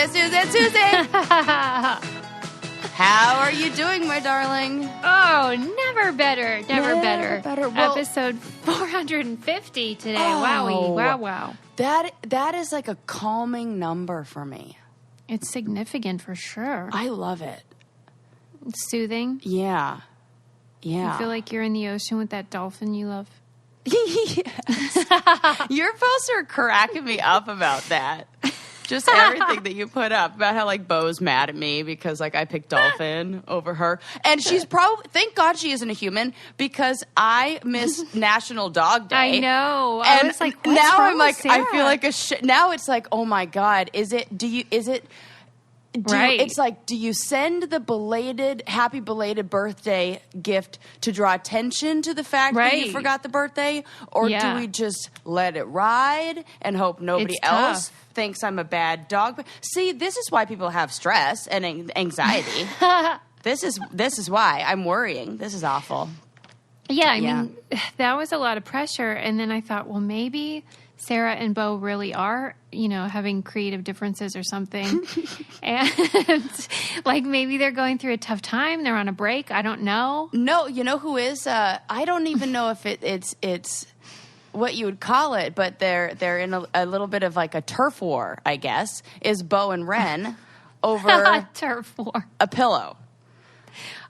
Hi, Susie and Susie. How are you doing, my darling? Oh, never better. Never better. Well, episode 450 today. Oh. Wowie. Wow. That is like a calming number for me. It's significant for sure. I love it. It's soothing. Yeah. You feel like you're in the ocean with that dolphin you love. Yes. Your posts are cracking me up about that. Just everything that you put up about how like Bo's mad at me because like I picked dolphin over her, and she's probably thank God she isn't a human because I miss National Dog Day. I know. And I was like, what's now wrong I'm like with Sarah? I feel like now it's like, oh my God, Right. It's like, do you send the happy belated birthday gift to draw attention to the fact that you forgot the birthday? Or do we just let it ride and hope nobody else thinks I'm a bad dog? See, this is why people have stress and anxiety. This is why I'm worrying. This is awful. Yeah, I mean, that was a lot of pressure. And then I thought, well, maybe Sarah and Bo really are, having creative differences or something. And like maybe they're going through a tough time. They're on a break. I don't know. No, you know who is? I don't even know if it's what you would call it, but they're in a little bit of like a turf war, I guess, is Bo and Ren over turf war. a pillow.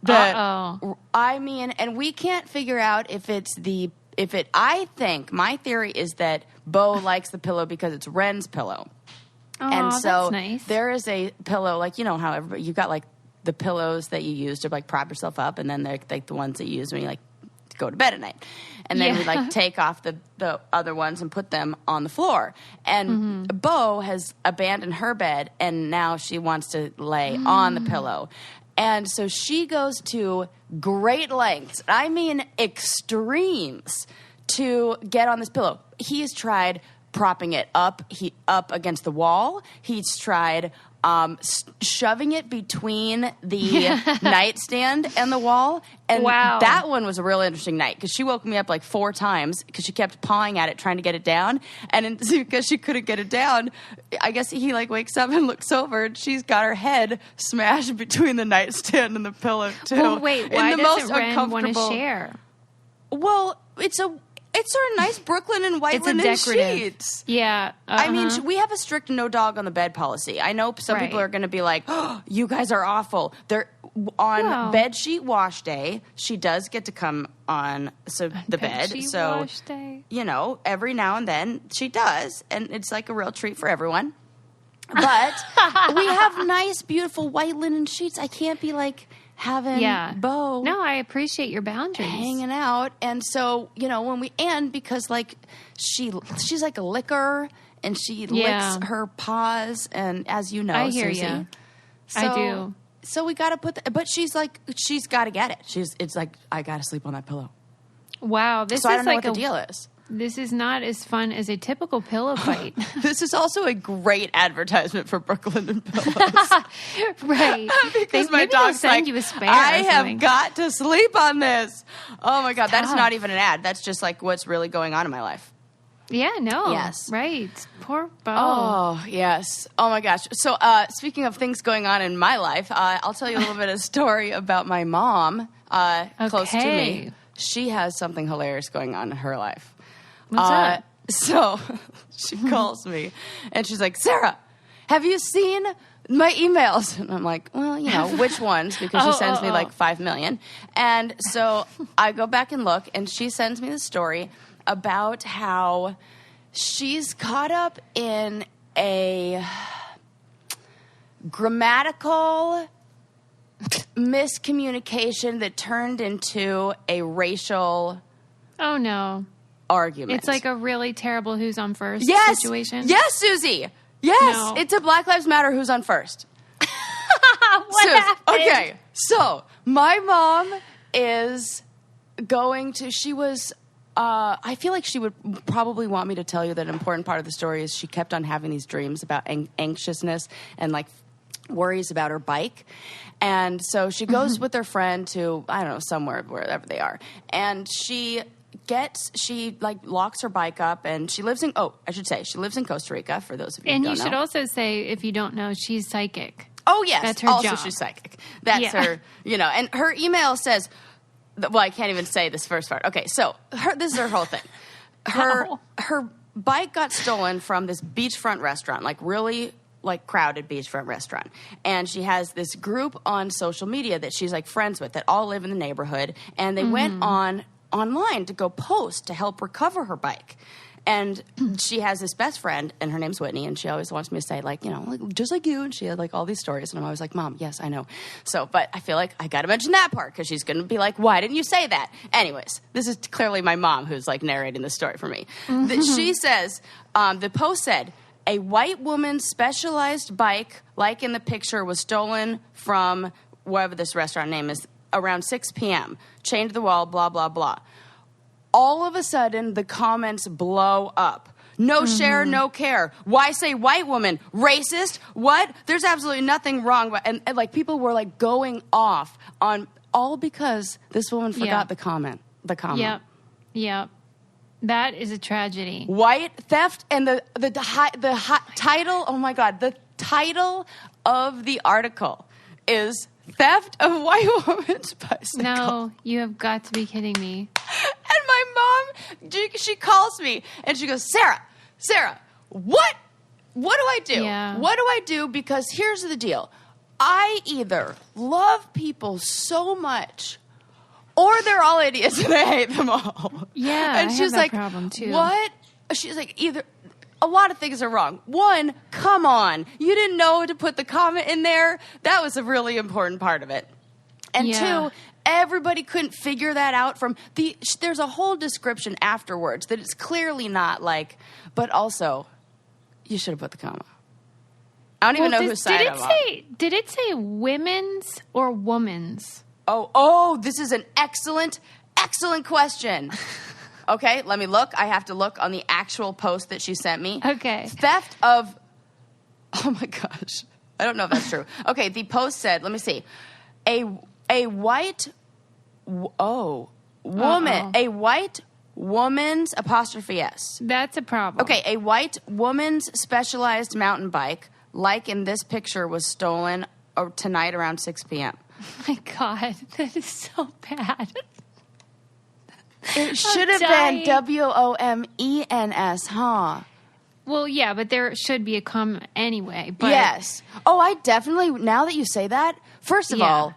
I mean, and we can't figure out I think my theory is that Bo likes the pillow because it's Ren's pillow. Oh, and so that's nice. there is a pillow, like, how everybody, you've got like the pillows that you use to like prop yourself up, and then they're like the ones that you use when you like go to bed at night. And then we like take off the other ones and put them on the floor. And Bo has abandoned her bed, and now she wants to lay on the pillow. And so she goes to great lengths, I mean extremes, to get on this pillow. He has tried propping it up against the wall. He's tried shoving it between the nightstand and the wall. And that one was a real interesting night because she woke me up like 4 times because she kept pawing at it trying to get it down. And because she couldn't get it down, I guess he like wakes up and looks over and she's got her head smashed between the nightstand and the pillow too. Well, wait, why doesn't Ren want to share? Well, it's our nice Brooklyn and white linen sheets. Yeah. I mean, we have a strict no dog on the bed policy. I know some people are going to be like, oh, you guys are awful. They're on bed sheet wash day. She does get to come on the bed. So, wash day. Every now and then she does. And it's like a real treat for everyone. But we have nice, beautiful white linen sheets. I can't be like having Bo. No, I appreciate your boundaries. Hanging out. And so, when we end, because like she's like a licker and she licks her paws, and as you know, I hear Susie. You. So, I do. So we got to but she's got to get it. It's like, I got to sleep on that pillow. Wow. This so is I don't know like what the deal is. This is not as fun as a typical pillow fight. This is also a great advertisement for Brooklyn and Pillows. Right. Because my dog's send like, you a spare I have got to sleep on this. Oh my God. That is tough. not even an ad. That's just like what's really going on in my life. Yeah, no. Yes. Right. Poor Bo. Oh, yes. Oh my gosh. So speaking of things going on in my life, I'll tell you a little bit of a story about my mom close to me. She has something hilarious going on in her life. What's up? So she calls me and she's like, Sarah, have you seen my emails? And I'm like, well, which ones? Because she sends me like 5 million. And so I go back and look, and she sends me the story about how she's caught up in a grammatical miscommunication that turned into a racial argument. It's like a really terrible who's on first situation. Yes, Susie. Yes, No. It's a Black Lives Matter who's on first. What happened? Okay, so my mom is going to, I feel like she would probably want me to tell you that an important part of the story is she kept on having these dreams about anxiousness and like worries about her bike. And so she goes with her friend to, I don't know, somewhere, wherever they are. And she she like locks her bike up, and she lives in she lives in Costa Rica, for those of you who And don't you should know. also say, if you don't know, she's psychic. Oh, yes. That's her also, job. she's psychic. That's her, and her email says, well, I can't even say this first part. Okay, so this is her whole thing. Her bike got stolen from this beachfront restaurant, like really like crowded beachfront restaurant. And she has this group on social media that she's like friends with that all live in the neighborhood. And they went online to go post to help recover her bike. And she has this best friend, and her name's Whitney, and she always wants me to say, like, just like you. And she had, like, all these stories. And I'm always like, Mom, yes, I know. So, but I feel like I got to mention that part because she's going to be like, why didn't you say that? Anyways, this is clearly my mom who's, like, narrating the story for me. She says, the post said, a white woman's specialized bike, like in the picture, was stolen from wherever this restaurant name is around 6 p.m. Chained to the wall, blah, blah, blah. All of a sudden, the comments blow up. No share, no care. Why say white woman? Racist? What? There's absolutely nothing wrong. And like people were like going off on all because this woman forgot the comment. The comment. Yep. That is a tragedy. White theft, and the title. Oh my God! The title of the article is "Theft of White Woman's Bicycle." No, you have got to be kidding me. And my mom, she calls me and she goes, Sarah, what do I do? Yeah. What do I do? Because here's the deal. I either love people so much or they're all idiots and I hate them all. Yeah, and I she's have that like, problem too. What? She's like, either a lot of things are wrong. One, come on. You didn't know to put the comment in there. That was a really important part of it. And two, everybody couldn't figure that out from there's a whole description afterwards that it's clearly not like, but also, you should have put the comma. I don't even know whose side I'm on. Did it say women's or woman's? Oh, this is an excellent question. Okay, let me look. I have to look on the actual post that she sent me. Okay. Theft of, oh my gosh. I don't know if that's true. Okay, the post said, let me see. A white woman's apostrophe S. That's a problem. Okay, a white woman's specialized mountain bike, like in this picture, was stolen tonight around 6 p.m. Oh my God, that is so bad. It should have been WOMENS, huh? Well, yeah, but there should be a comma anyway. But yes. Oh, I definitely, now that you say that, first of all,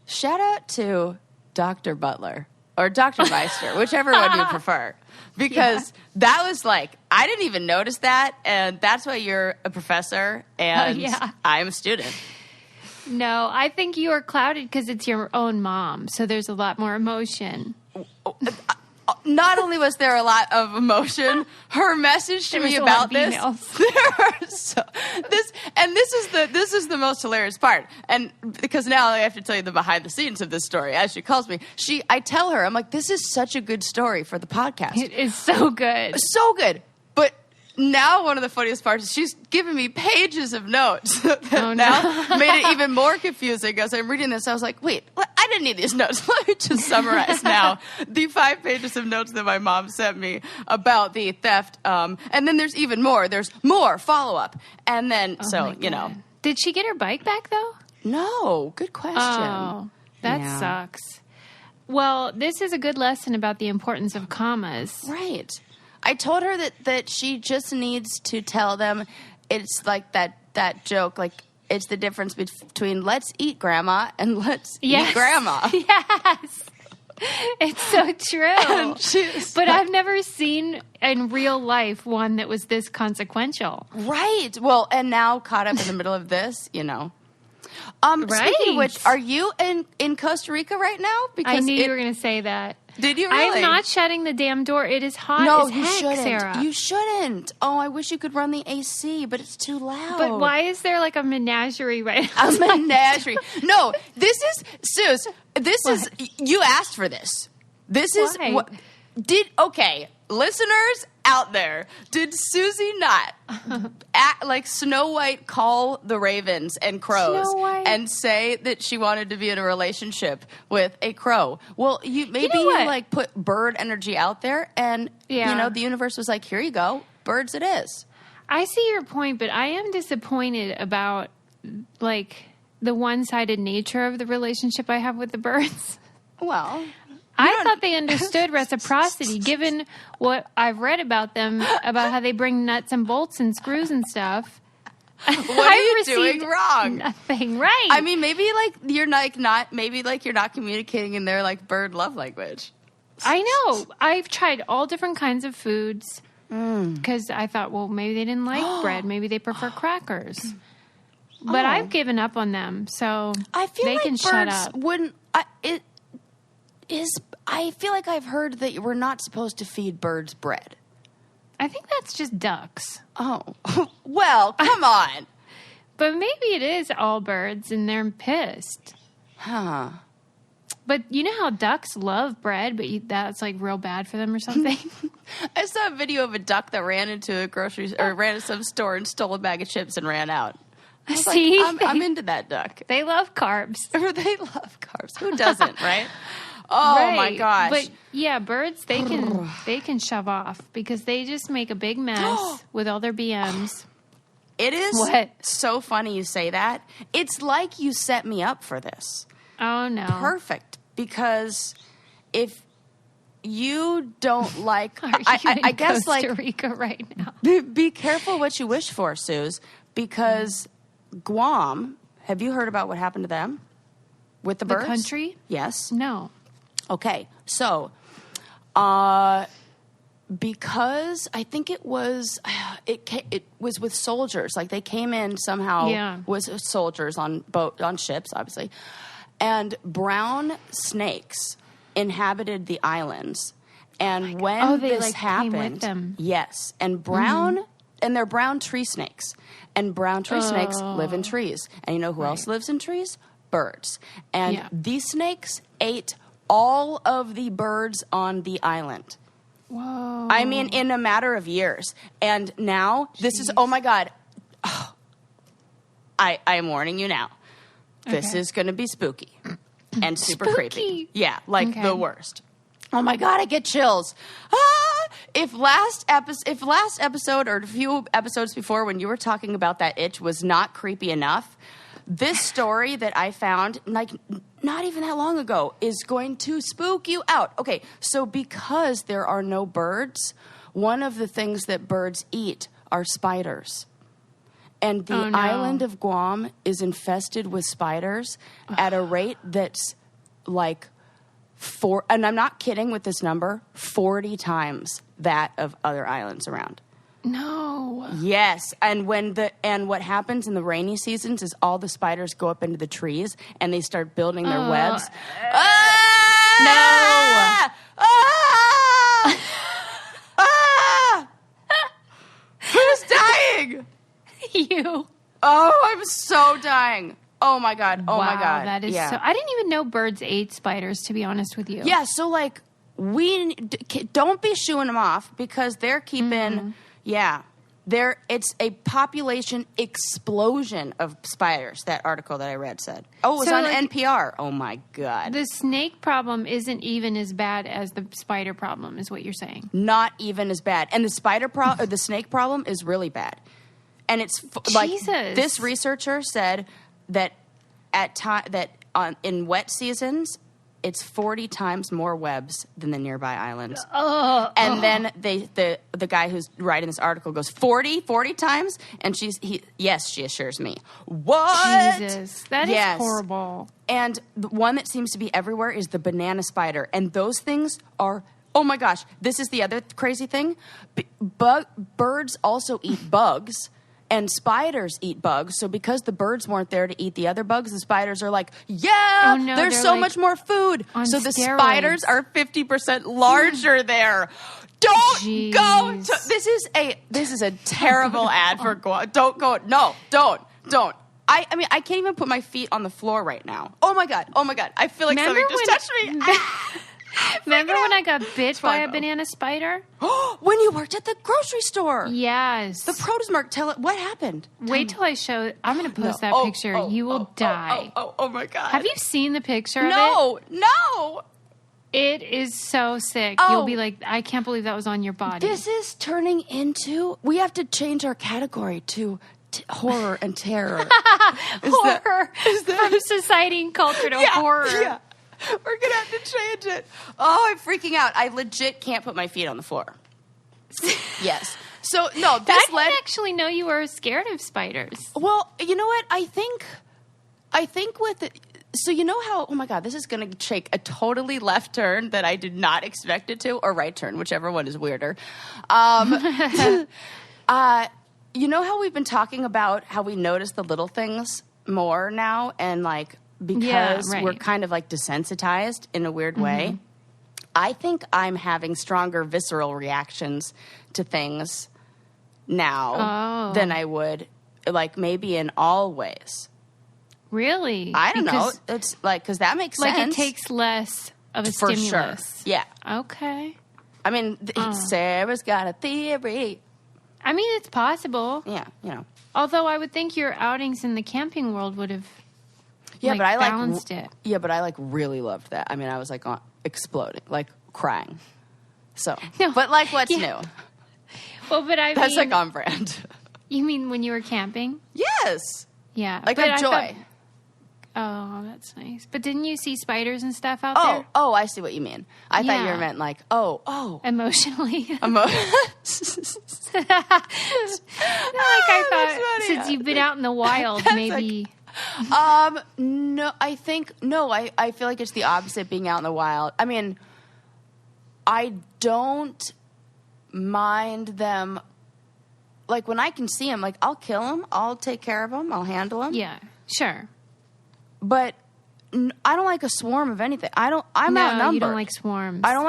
shout out to Dr. Butler or Dr. Meister, whichever one you prefer. Because that was like, I didn't even notice that. And that's why you're a professor and I'm a student. No, I think you are clouded because it's your own mom. So there's a lot more emotion. Not only was there a lot of emotion, her message to me about this. This is the most hilarious part, and because now I have to tell you the behind the scenes of this story. As she calls me, I tell her, I'm like, this is such a good story for the podcast. It is so good, But now one of the funniest parts is she's giving me pages of notes that now made it even more confusing as I'm reading this. I was like, wait, I didn't need these notes. Let me just summarize now the 5 pages of notes that my mom sent me about the theft. And then there's even more. There's more follow-up. And then, Did she get her bike back, though? No. Good question. Oh, that sucks. Well, this is a good lesson about the importance of commas. Right. I told her that she just needs to tell them it's like that joke, like it's the difference between let's eat grandma and let's eat grandma. Yes. It's so true. But I've never seen in real life one that was this consequential. Right. Well, and now caught up in the middle of this, Right. Speaking of which, are you in Costa Rica right now? Because I knew you were going to say that. Did you really? I'm not shutting the damn door. It is hot as heck, shouldn't. Sarah. You shouldn't. Oh, I wish you could run the AC, but it's too loud. But why is there like a menagerie right now? A menagerie. No, this is, Suze, you asked for this. This is, okay, listeners out there. Did Susie not, like Snow White, call the ravens and crows and say that she wanted to be in a relationship with a crow? Well, you like put bird energy out there, and the universe was like, here you go, birds it is. I see your point, but I am disappointed about like the one-sided nature of the relationship I have with the birds. Well, I thought they understood reciprocity, given what I've read about them, about how they bring nuts and bolts and screws and stuff. What are you doing wrong? Nothing right. I mean, maybe like you're not communicating in their like bird love language. I know. I've tried all different kinds of foods because I thought, well, maybe they didn't like bread. Maybe they prefer crackers. But I've given up on them, so I feel they like can birds shut up. Wouldn't I feel like I've heard that we're not supposed to feed birds bread. I think that's just ducks. Oh, well, come on. But maybe it is all birds, and they're pissed. Huh. But you know how ducks love bread, but that's like real bad for them or something? I saw a video of a duck that ran into ran to some store and stole a bag of chips and ran out. See? Like, I'm into that duck. They love carbs. They love carbs. Who doesn't, right? Oh, right. My gosh. But yeah, birds, they can shove off because they just make a big mess with all their BMs. It is so funny you say that. It's like you set me up for this. Oh, no. Perfect. Because if you don't like... I guess Costa Rica right now. Be careful what you wish for, Suze, because Guam, have you heard about what happened to them with the birds? The country? Yes. No. Okay, so because I think it was with soldiers, like they came in somehow with soldiers on ships, obviously, and brown snakes inhabited the islands, and when this happened, came with them. Yes, and and they're brown tree snakes, and brown tree snakes live in trees, and you know who else lives in trees? Birds, and these snakes ate all of the birds on the island. Whoa. I mean, in a matter of years. And now, this is, oh my God. Oh, I am warning you now. This is going to be spooky and super creepy. Yeah, like the worst. Oh my God, I get chills. If last episode or a few episodes before when you were talking about that itch was not creepy enough, this story that I found, like, not even that long ago, is going to spook you out. Okay, so because there are no birds, one of the things that birds eat are spiders. And the island of Guam is infested with spiders at a rate that's like and I'm not kidding with this number, 40 times that of other islands around. No. Yes, and what happens in the rainy seasons is all the spiders go up into the trees and they start building their webs. No. Who's dying? You. Oh, I'm so dying. Oh my God. Oh my God. That is so. I didn't even know birds ate spiders, to be honest with you. Yeah, so like we don't be shooing them off because they're keeping it's a population explosion of spiders, that article that I read said. Oh, it was on NPR. Oh, my God. The snake problem isn't even as bad as the spider problem, is what you're saying. Not even as bad. And the snake problem is really bad. And it's like this researcher said that in wet seasons, it's 40 times more webs than the nearby islands. And then the guy who's writing this article goes, 40 times? And she assures me. What? Jesus, that is horrible. And the one that seems to be everywhere is the banana spider. And those things are, oh my gosh, this is the other crazy thing. Birds also eat bugs. And spiders eat bugs, so because the birds weren't there to eat the other bugs, the spiders are like, there's so much more food. So the spiders are 50% larger there. Don't go. This is a terrible ad for Guam. Don't go. No, don't. I mean, I can't even put my feet on the floor right now. Oh my God. I feel like something just touched me. Remember when I got bit by a banana spider? When you worked at the grocery store. Yes. The produce mart. Tell it what happened. Wait till I show it. I'm going to post that picture. You will die. Oh my God. Have you seen the picture of it? No. It is so sick. You'll be like, I can't believe that was on your body. This is turning into, we have to change our category to horror and terror. Horror. From society and culture to horror. Yeah. We're going to have to change it. Oh, I'm freaking out. I legit can't put my feet on the floor. Yes. So, no, this I didn't actually know you were scared of spiders. Well, you know what? I think with it, so you know how, oh my God, this is going to take a totally left turn that I did not expect it to, or right turn, whichever one is weirder. You know how we've been talking about how we notice the little things more now, and like, because we're kind of like desensitized in a weird way. I think I'm having stronger visceral reactions to things now than I would, like, maybe in all ways. Really? I don't know. It's like, because that makes sense. Like, it takes less of a stimulus. Sure. Yeah. Okay. I mean, Sarah's got a theory. I mean, it's possible. Yeah, you know. Although I would think your outings in the camping world would have but I balanced it. Yeah, but I like really loved that. I mean, I was like exploding, like crying. So, but like, what's new? Well, but that's like on brand. You mean when you were camping? Yes. Yeah. Like a joy. Oh, that's nice. But didn't you see spiders and stuff out there? Oh, I see what you mean. I thought you meant like, emotionally. No, like I thought, since you've been out in the wild, maybe. No, I feel like it's the opposite, being out in the wild. I mean, I don't mind them. Like, when I can see them, like, I'll kill them. I'll take care of them. I'll handle them. Yeah, sure. But I don't like a swarm of anything. I'm outnumbered. You don't like swarms. I don't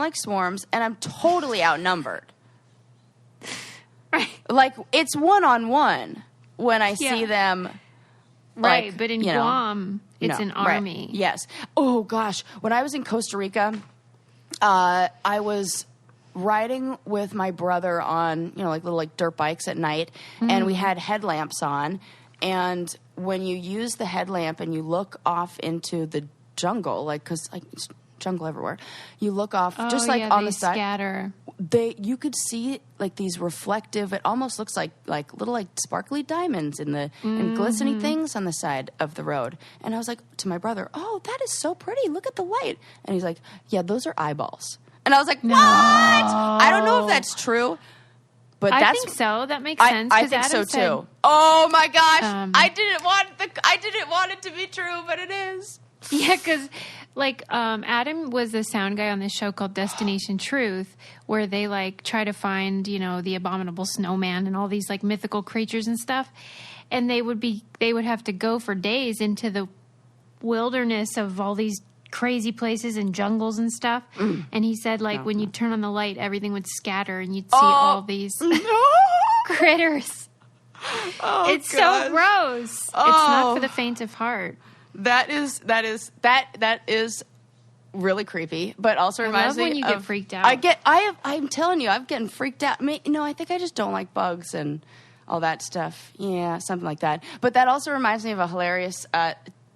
like swarms, and I'm totally outnumbered. Right. Like, it's one-on-one when I see them. Right, like, but in Guam, it's an army. Right. Yes. Oh, gosh. When I was in Costa Rica, I was riding with my brother on, like little like dirt bikes at night, and we had headlamps on, and when you use the headlamp and you look off into the jungle, like, because like, it's jungle everywhere, you look off just like on the side. Scatter. You could see like these reflective. It almost looks like little like sparkly diamonds and glistening things on the side of the road. And I was like to my brother, "Oh, that is so pretty! Look at the light." And he's like, "Yeah, those are eyeballs." And I was like, "What?" I don't know if that's true. But I think so. That makes sense. I think so too. Oh my gosh! I didn't want it to be true, but it is. Yeah, because like Adam was the sound guy on this show called Destination Truth, where they like try to find the abominable snowman and all these like mythical creatures and stuff, and they would have to go for days into the wilderness of all these crazy places and jungles and stuff. And he said when you turn on the light, everything would scatter and you'd see all these critters. It's so gross. It's not for the faint of heart. That is really creepy, but also reminds me when you of, get freaked out. I'm telling you, I'm getting freaked out. I think I just don't like bugs and all that stuff. Yeah, something like that. But that also reminds me of a hilarious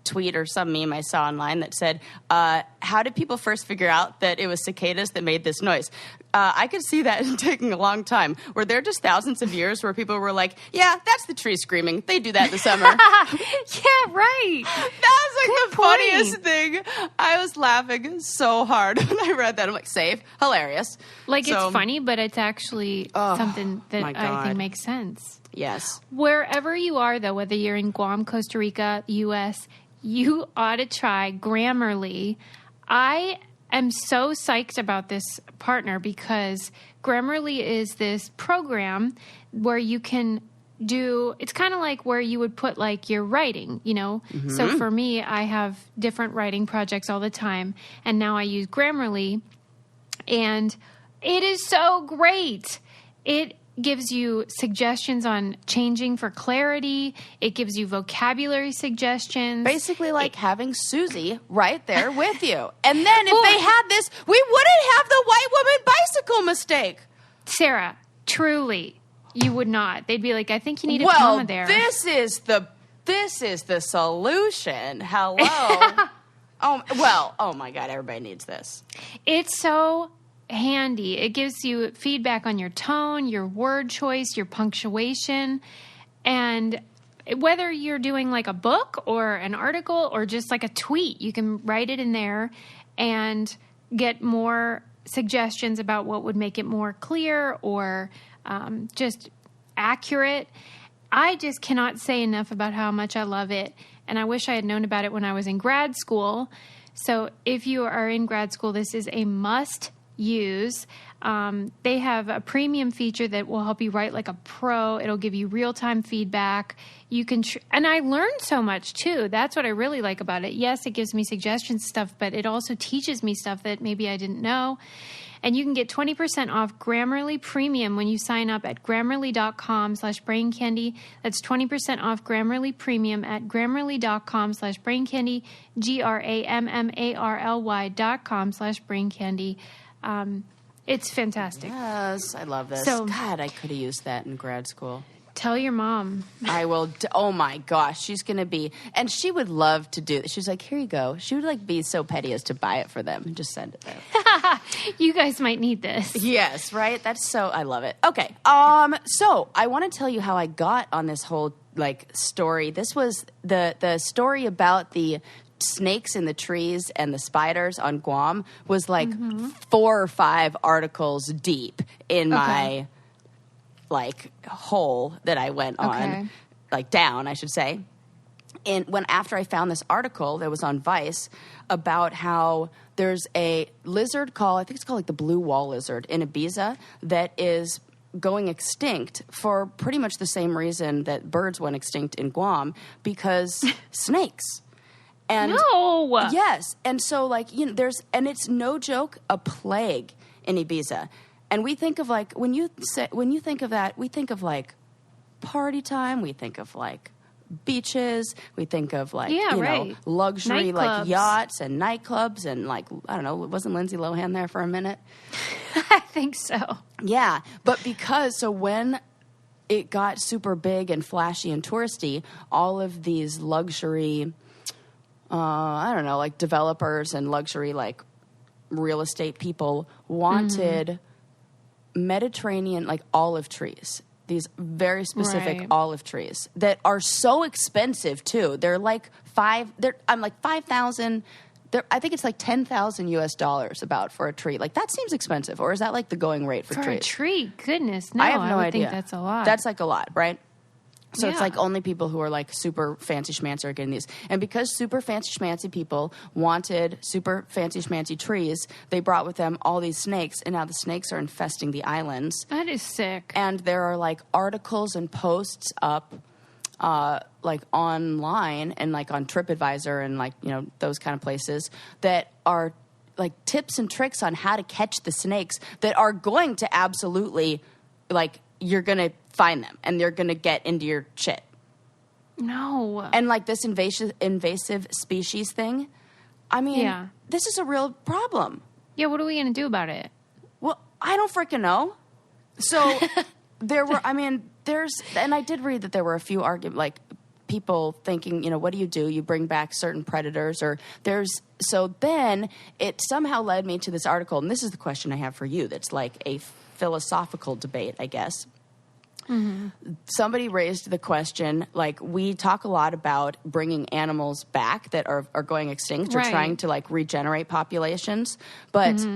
tweet or some meme I saw online that said, how did people first figure out that it was cicadas that made this noise? I could see that taking a long time. Were there just thousands of years where people were like, yeah, that's the tree screaming. They do that in the summer. Yeah, right. That was like the funniest thing. I was laughing so hard when I read that. I'm like, safe, hilarious. Like, it's funny, but it's actually something that I think makes sense. Yes. Wherever you are, though, whether you're in Guam, Costa Rica, U.S., you ought to try Grammarly. I am so psyched about this partner because Grammarly is this program where you can do, it's kind of like where you would put like your writing, So for me, I have different writing projects all the time, and now I use Grammarly, and it is so great. gives you suggestions on changing for clarity. It gives you vocabulary suggestions. Basically like having Susie right there with you. And then if they had this, we wouldn't have the white woman bicycle mistake. Sarah, truly, you would not. They'd be like, I think you need a comma there. This is the solution. Hello. Oh my God, everybody needs this. It's so handy. It gives you feedback on your tone, your word choice, your punctuation, and whether you're doing like a book or an article or just like a tweet, you can write it in there and get more suggestions about what would make it more clear or just accurate. I just cannot say enough about how much I love it, and I wish I had known about it when I was in grad school. So if you are in grad school, this is a must use. They have a premium feature that will help you write like a pro. It'll give you real-time feedback. You can, and I learned so much too. That's what I really like about it. Yes, it gives me suggestions stuff, but it also teaches me stuff that maybe I didn't know. And you can get 20% off Grammarly Premium when you sign up at Grammarly.com/braincandy. That's 20% off Grammarly Premium at Grammarly.com/braincandy, GRAMMARLY.com/braincandy. It's fantastic. Yes, I love this. So, God, I could have used that in grad school. Tell your mom. I will. Oh my gosh, she's going to be, and she would love to do it. She's like, here you go. She would like be so petty as to buy it for them and just send it there. You guys might need this. Yes, right? That's so, I love it. Okay. So I want to tell you how I got on this whole like story. This was the story about the snakes in the trees and the spiders on Guam was like 4 or 5 articles deep in my like hole that I went on, like down, I should say. And after I found this article that was on Vice about how there's a lizard I think it's called like the blue wall lizard in Ibiza that is going extinct for pretty much the same reason that birds went extinct in Guam, because snakes. And no. Yes. And so like, and it's no joke, a plague in Ibiza. And we think of like, when you think of that, we think of like party time. We think of like beaches. We think of like, know, luxury, like yachts and nightclubs and like, I don't know, wasn't Lindsay Lohan there for a minute? I think so. Yeah. But when it got super big and flashy and touristy, all of these luxury, I don't know, like developers and luxury, like real estate people wanted Mediterranean, like olive trees, these very specific olive trees that are so expensive too. They're like $5,000. I think it's like $10,000 about for a tree. Like that seems expensive, or is that like the going rate for trees? For a tree, goodness, no, I have no idea. Think that's a lot. That's like a lot, right? So it's like only people who are like super fancy schmancy are getting these. And because super fancy schmancy people wanted super fancy schmancy trees, they brought with them all these snakes, and now the snakes are infesting the islands. That is sick. And there are like articles and posts up like online and like on TripAdvisor and like, those kind of places that are like tips and tricks on how to catch the snakes that are going to absolutely like, you're going to find them and they're going to get into your shit. No. And like this invasive species thing, I mean, this is a real problem. Yeah, what are we going to do about it? Well, I don't freaking know. So and I did read that there were a few like people thinking, what do? You bring back certain predators so then it somehow led me to this article. And this is the question I have for you. That's like a philosophical debate, I guess. Somebody raised the question, like, we talk a lot about bringing animals back that are going extinct or trying to like regenerate populations, but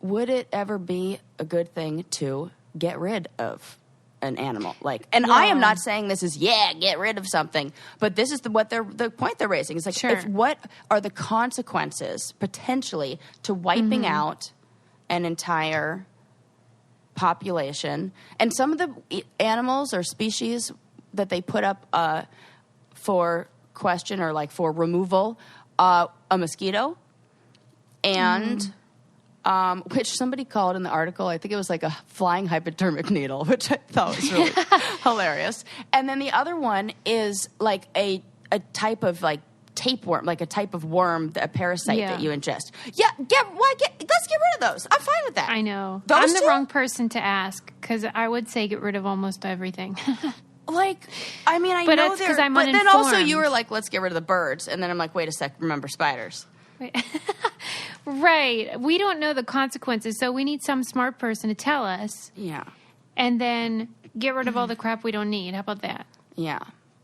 would it ever be a good thing to get rid of an animal? Like, and I am not saying this is get rid of something, but this is the point they're raising. It's like, what are the consequences potentially to wiping out an entire population? And some of the animals or species that they put up for question or like for removal, a mosquito and which somebody called in the article, I think it was like a flying hypodermic needle, which I thought was really hilarious. And then the other one is like a type of like tapeworm, like a type of worm, a parasite that you ingest. Yeah, let's get rid of those. I'm fine with that. I know. Those I'm the wrong person to ask because I would say get rid of almost everything. Like, I mean, I but know that's because I'm but uninformed. then also you were like, let's get rid of the birds. And then I'm like, wait a sec, remember spiders. Right. We don't know the consequences, so we need some smart person to tell us. Yeah. And then get rid of all the crap we don't need. How about that? Yeah.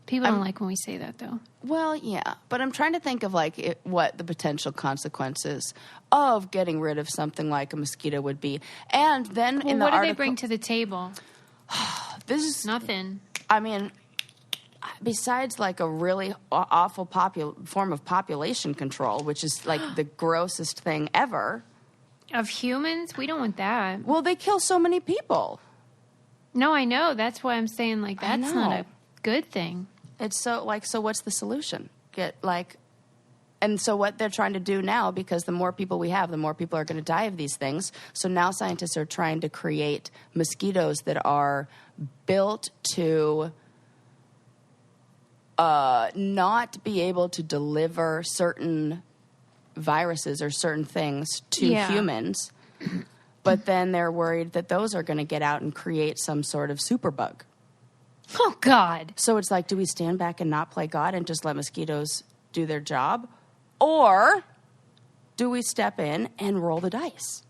People don't like when we say that, though. Well, yeah. But I'm trying to think of, like, what the potential consequences of getting rid of something like a mosquito would be. And then in the what article... do they bring to the table? This is... Nothing. I mean... Besides, like, a really awful form of population control, which is, like, the grossest thing ever. Of humans? We don't want that. Well, they kill so many people. No, I know. That's why I'm saying, like, that's not a good thing. It's so, like, so what's the solution? And so what they're trying to do now, because the more people we have, the more people are going to die of these things. So now scientists are trying to create mosquitoes that are built to... not be able to deliver certain viruses or certain things to humans, but then they're worried that those are going to get out and create some sort of superbug. Oh, God. So it's like, do we stand back and not play God and just let mosquitoes do their job? Or do we step in and roll the dice?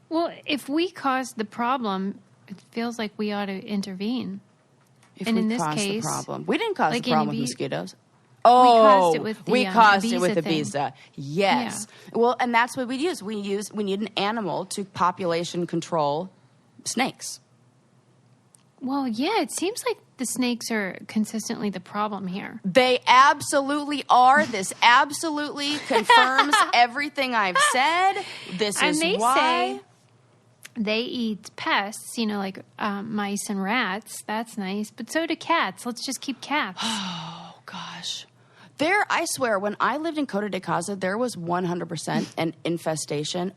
Well, if we caused the problem, it feels like we ought to intervene. If and we in this caused case, the problem. We didn't cause like the problem with mosquitoes. We caused it with the we caused it Ibiza with thing. Ibiza. Yes. Yeah. Well, and that's what we use. We need an animal to population control snakes. Well, yeah, it seems like the snakes are consistently the problem here. They absolutely are. This absolutely confirms everything I've said. This is why. Say they eat pests, like mice and rats. That's nice. But so do cats. Let's just keep cats. Oh, gosh. I swear, when I lived in Coto de Caza, there was 100% an infestation,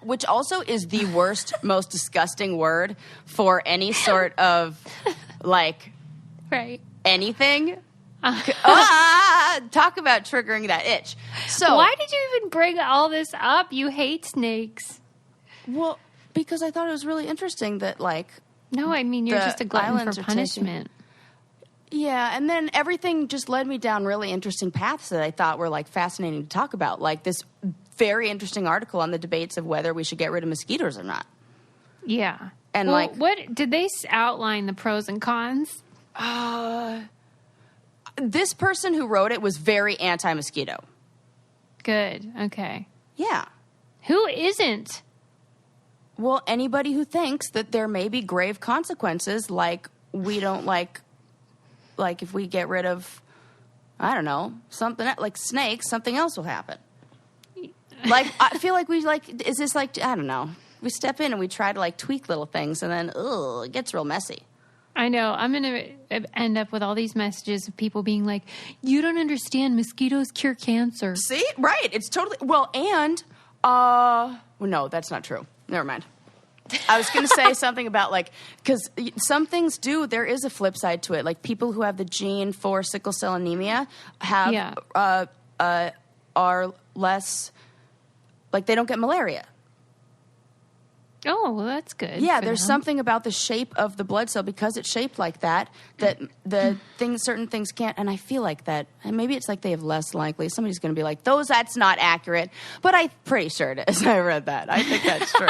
which also is the worst, most disgusting word for any sort of, like, anything. Talk about triggering that itch. So, why did you even bring all this up? You hate snakes. Well, because I thought it was really interesting that, like... No, I mean, you're just a glutton for punishment. Yeah, and then everything just led me down really interesting paths that I thought were, like, fascinating to talk about. Like this very interesting article on the debates of whether we should get rid of mosquitoes or not. Yeah. And, what did they outline the pros and cons? This person who wrote it was very anti-mosquito. Good. Okay. Yeah. Who isn't? Well, anybody who thinks that there may be grave consequences, like we don't like if we get rid of, I don't know, something like snakes, something else will happen. Like, I feel like is this like, I don't know, we step in and we try to like tweak little things and then, it gets real messy. I know. I'm going to end up with all these messages of people being like, you don't understand, mosquitoes cure cancer. See? Right. It's totally, well, and, no, that's not true. Never mind. I was going to say something about, like, because some things there is a flip side to it. Like, people who have the gene for sickle cell anemia are less, like, they don't get malaria. Oh, well, that's good. Yeah, there's something about the shape of the blood cell, because it's shaped like that certain things can't. And I feel like that, and maybe it's like they have less likely. Somebody's going to be like, that's not accurate. But I'm pretty sure it is. I read that. I think that's true.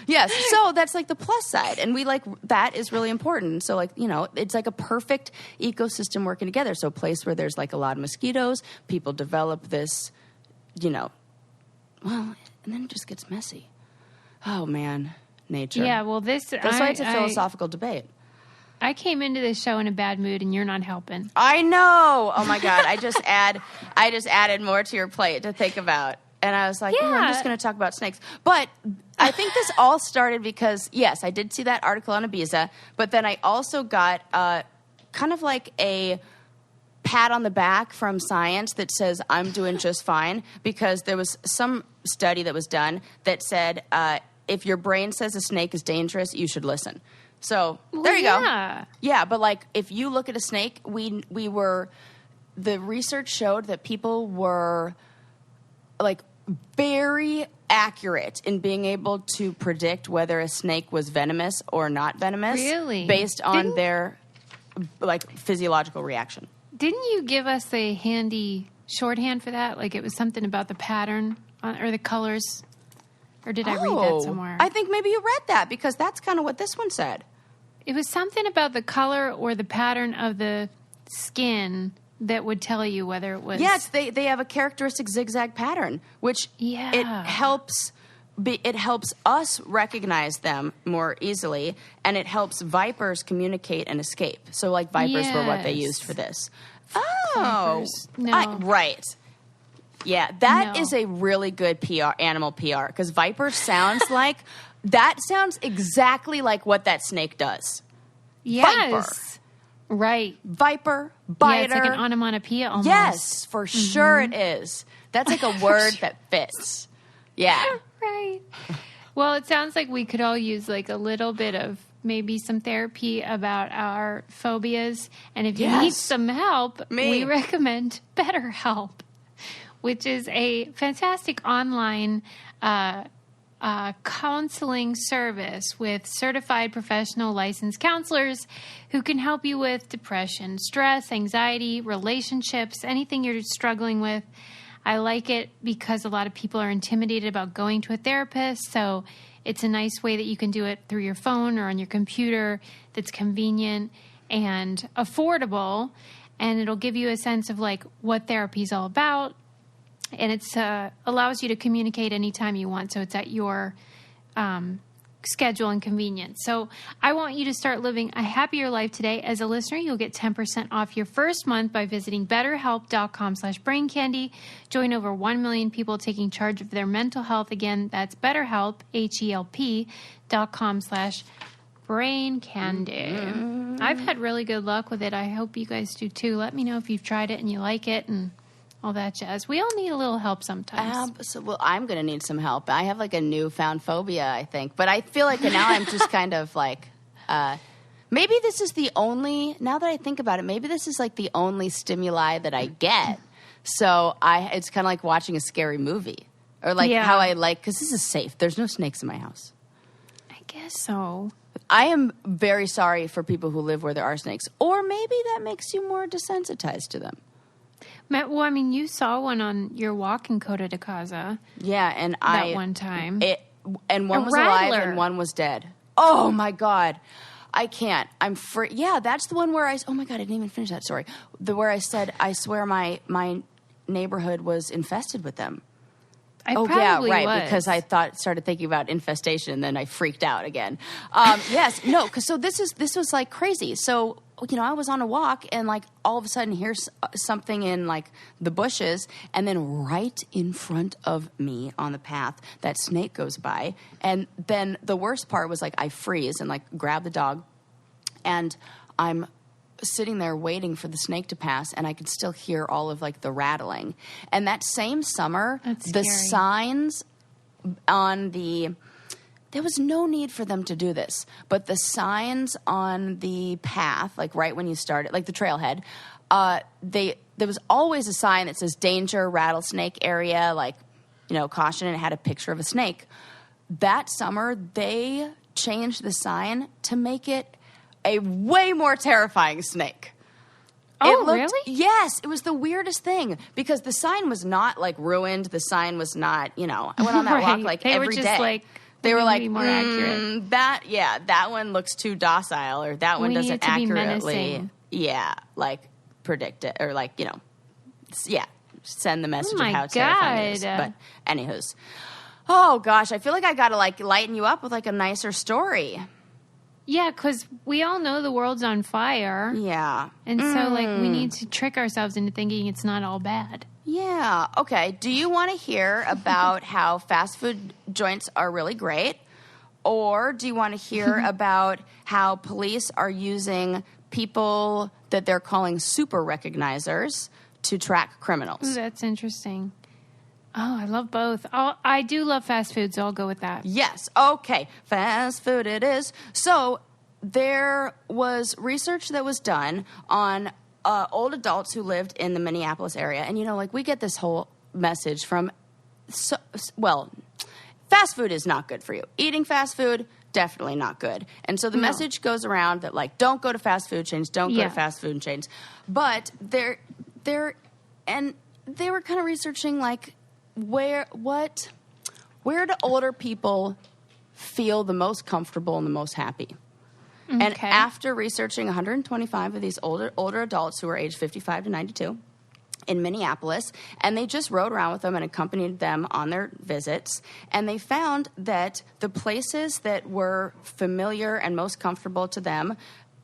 Yes. So that's like the plus side. And that is really important. So, like, it's like a perfect ecosystem working together. So a place where there's like a lot of mosquitoes, people develop this, and then it just gets messy. Oh, man. Nature. Yeah, well, that's why it's a philosophical debate. I came into this show in a bad mood, and you're not helping. I know. Oh, my God. I just added more to your plate to think about. And I was like, I'm just going to talk about snakes. But I think this all started because, yes, I did see that article on Ibiza, but then I also got kind of like a pat on the back from science that says I'm doing just fine, because there was some study that was done that said if your brain says a snake is dangerous, you should listen. So there you go. Yeah, but like if you look at a snake, the research showed that people were like very accurate in being able to predict whether a snake was venomous or not venomous, based on their like physiological reaction. Didn't you give us a handy shorthand for that? Like it was something about the pattern or the colors, or did I read that somewhere? I think maybe you read that because that's kind of what this one said. It was something about the color or the pattern of the skin that would tell you whether it was... Yes, they have a characteristic zigzag pattern, which it helps us recognize them more easily, and it helps vipers communicate and escape. So, like, vipers were what they used for this. Vipers. No. Right. Yeah, that is a really good animal PR, because viper sounds like... That sounds exactly like what that snake does. Yes. Viper. Right. Viper, biter. Yeah, it's like an onomatopoeia almost. Yes, for sure it is. That's like a word that fits. Yeah. Right. Well, it sounds like we could all use like a little bit of maybe some therapy about our phobias. And if you need some help, we recommend BetterHelp, which is a fantastic online counseling service with certified professional licensed counselors who can help you with depression, stress, anxiety, relationships, anything you're struggling with. I like it because a lot of people are intimidated about going to a therapist, so it's a nice way that you can do it through your phone or on your computer that's convenient and affordable, and it'll give you a sense of like what therapy is all about. And it allows you to communicate anytime you want, so it's at your schedule and convenience. So I want you to start living a happier life today. As a listener, you'll get 10% off your first month by visiting BetterHelp.com/braincandy. Join over 1 million people taking charge of their mental health. Again, that's BetterHelp, HELP.com/braincandy. I've had really good luck with it. I hope you guys do too. Let me know if you've tried it and you like it and all that jazz. We all need a little help sometimes. Well, I'm going to need some help. I have like a newfound phobia, I think. But I feel like now I'm just kind of like, maybe this is the only, now that I think about it, maybe this is like the only stimuli that I get. So it's kind of like watching a scary movie. Or like how I like, because this is safe. There's no snakes in my house. I guess so. I am very sorry for people who live where there are snakes. Or maybe that makes you more desensitized to them. Well, I mean, you saw one on your walk in Costa de Casa. Yeah, and that one time. And one was alive and one was dead. Oh, my God. I can't. I'm free. Yeah, that's the one where oh, my God, I didn't even finish that story. Where I said, I swear my neighborhood was infested with them. Probably was. Because I started thinking about infestation, and then I freaked out again. Yes, no, because this was like crazy. So, I was on a walk, and like all of a sudden, here's something in like the bushes, and then right in front of me on the path, that snake goes by, and then the worst part was like I freeze and like grab the dog, and I'm sitting there waiting for the snake to pass, and I could still hear all of like the rattling. And that same summer, the signs on there was no need for them to do this, but the signs on the path, like right when you started, like the trailhead, there was always a sign that says danger, rattlesnake area, like, caution, and it had a picture of a snake. That summer, they changed the sign to make it a way more terrifying snake. Oh, really? Yes, it was the weirdest thing because the sign was not like ruined. The sign was not, I went on that walk like every day. They were just like, they were like, more accurate. That one looks too docile, or that one doesn't accurately, like predict it, or like, send the message of how terrifying it is. But anywho's, oh gosh, I feel like I got to like lighten you up with like a nicer story. Yeah, because we all know the world's on fire. Yeah. And so, like, we need to trick ourselves into thinking it's not all bad. Yeah. Okay. Do you want to hear about how fast food joints are really great? Or do you want to hear about how police are using people that they're calling super recognizers to track criminals? Ooh, that's interesting. Oh, I love both. I do love fast food, so I'll go with that. Yes. Okay. Fast food it is. So there was research that was done on old adults who lived in the Minneapolis area. And, we get this whole message from, fast food is not good for you. Eating fast food, definitely not good. And so the message goes around that, don't go to fast food chains, don't go to fast food chains. But they were kind of researching, where do older people feel the most comfortable and the most happy? Okay. And after researching 125 of these older adults who were aged 55 to 92 in Minneapolis, and they just rode around with them and accompanied them on their visits, and they found that the places that were familiar and most comfortable to them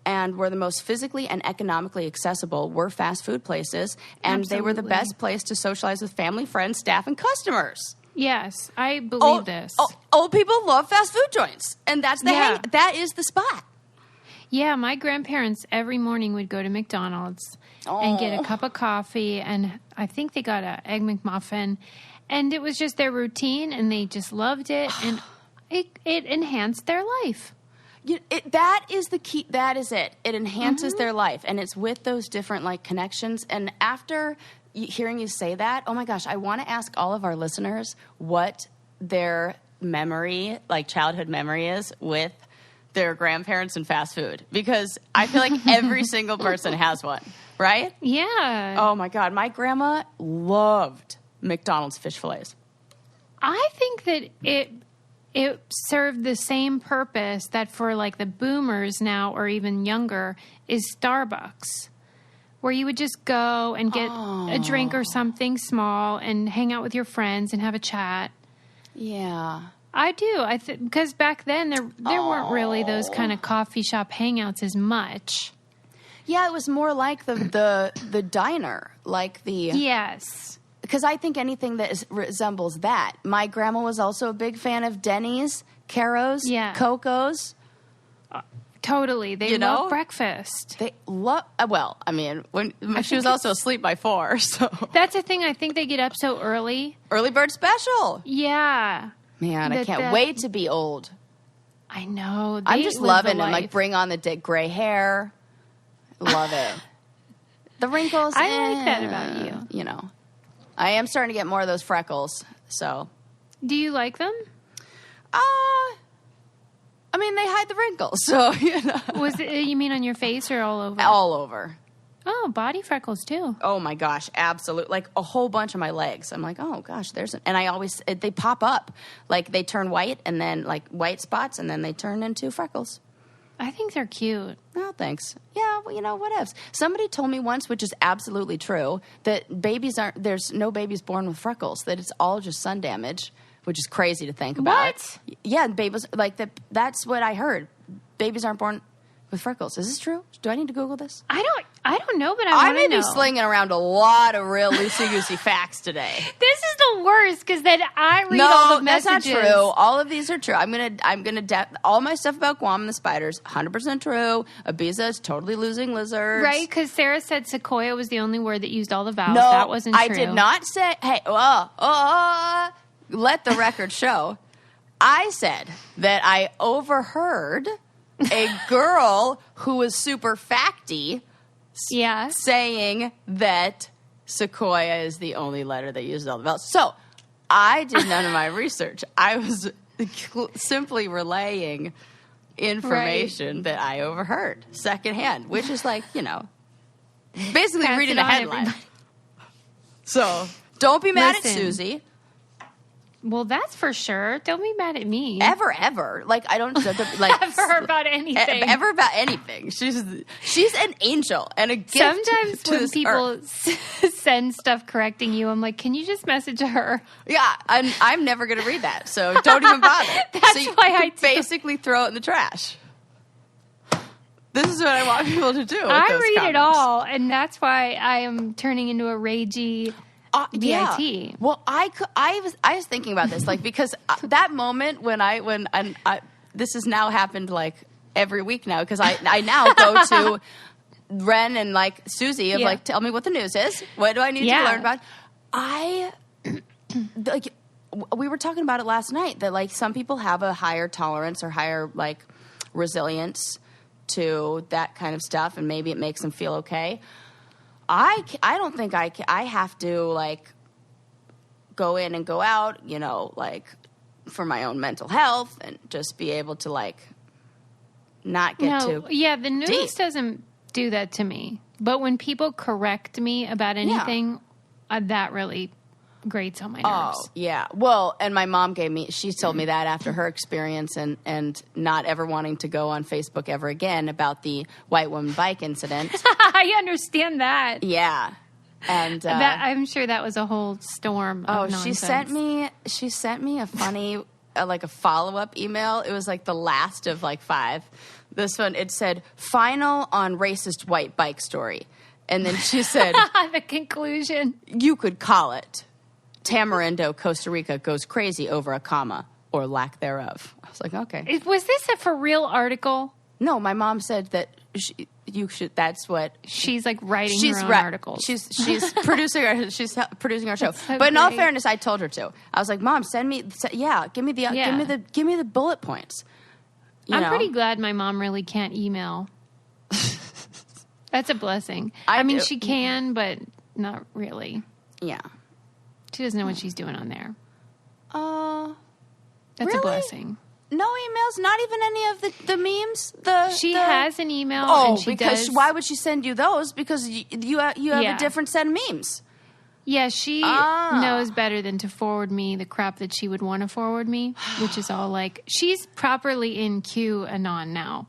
and were the most physically and economically accessible were fast food places, and They were the best place to socialize with family, friends, staff, and customers. Yes, I believe this. Old people love fast food joints, and that's that is the spot. Yeah, my grandparents every morning would go to McDonald's and get a cup of coffee, and I think they got an Egg McMuffin, and it was just their routine, and they just loved it, and it enhanced their life. That is the key. That is it. It enhances their life, and it's with those different connections. And after hearing you say that, oh my gosh, I want to ask all of our listeners what their memory, childhood memory, is with their grandparents and fast food, because I feel like every single person has one, right? Yeah. Oh my God, my grandma loved McDonald's fish fillets. I think that it served the same purpose that for the boomers now or even younger is Starbucks, where you would just go and get a drink or something small and hang out with your friends and have a chat. Yeah. I do. Because back then there weren't really those kind of coffee shop hangouts as much. Yeah, it was more like the diner, Yes. Because I think anything that resembles that. My grandma was also a big fan of Denny's, Caro's, Coco's. Totally. They love breakfast. They love, she was also asleep by 4, so. That's the thing. I think they get up so early. Early bird special. Yeah. Man, I can't wait to be old. I know. I'm just loving it. Bring on the gray hair. Love it. The wrinkles. I like that about you. I am starting to get more of those freckles, so. Do you like them? They hide the wrinkles, so, Was it, you mean on your face or all over? All over. Oh, body freckles, too. Oh, my gosh, absolutely. A whole bunch of my legs. I'm oh, gosh, and I always, they pop up. They turn white, and then, white spots, and then they turn into freckles. I think they're cute. Oh, thanks. Yeah, well, whatevs. Somebody told me once, which is absolutely true, that there's no babies born with freckles, that it's all just sun damage, which is crazy to think about. What? Yeah, babies, that's what I heard. Babies aren't born with freckles. Is this true? Do I need to Google this? I don't know, but I want to know. I may be slinging around a lot of real loosey-goosey facts today. This is the worst, because then I read all the messages. That's not true. All of these are true. I'm gonna all my stuff about Guam and the spiders, 100% true. Ibiza is totally losing lizards. Right, because Sarah said Sequoia was the only word that used all the vowels. No, that wasn't true. I did not say, hey, let the record show. I said that I overheard a girl who was super facty saying that Sequoia is the only letter that uses all the vowels. So I did none of my research. I was simply relaying information that I overheard secondhand, which is basically reading a headline. So don't be mad at Susie. Well, that's for sure. Don't be mad at me. Ever. I don't ever about anything. Ever about anything. She's an angel and a gift. Sometimes when people send stuff correcting you, I'm like, can you just message her? Yeah, I'm never going to read that, so don't even bother. That's why I basically throw it in the trash. This is what I want people to do. I read comments. It all, and that's why I am turning into a ragey. BIT. Yeah. Well, I was thinking about this, because that moment when this has now happened every week now, because I now go to Ren and Susie of tell me what the news is. What do I need to learn about? like, we were talking about it last night, that, like, some people have a higher tolerance or higher, like, resilience to that kind of stuff, and maybe it makes them feel okay. I don't think I have to, like, go in and go out, you know, like, for my own mental health, and just be able to, like, not get too the news deep. doesn't do that to me. But when people correct me about anything, that really grates on my nerves. Oh, yeah. Well, and my mom she told me that after her experience and not ever wanting to go on Facebook ever again about the white woman bike incident. I understand that. Yeah. And I'm sure that was a whole storm of nonsense. she sent me a funny, like a follow-up email. It was like the last of like 5. This one, it said, "Final on racist white bike story." And then she said, the conclusion. "You could call it Tamarindo, Costa Rica goes crazy over a comma or lack thereof." I was like, okay. Was this a for real article? No, my mom said that that's what she's like writing her own articles. She's producing our show. So but in all great. fairness, I told her to. I was like, "Mom, give me the bullet points." I'm pretty glad my mom really can't email. That's a blessing. I mean, she can, but not really. Yeah. She doesn't know what she's doing on there. That's really? a blessing. No emails, not even any of the memes. She has an email. Oh, and she because does. Why would she send you those? Because you have a different set of memes. Yeah, she knows better than to forward me the crap that she would want to forward me, which is all like, she's properly in QAnon now.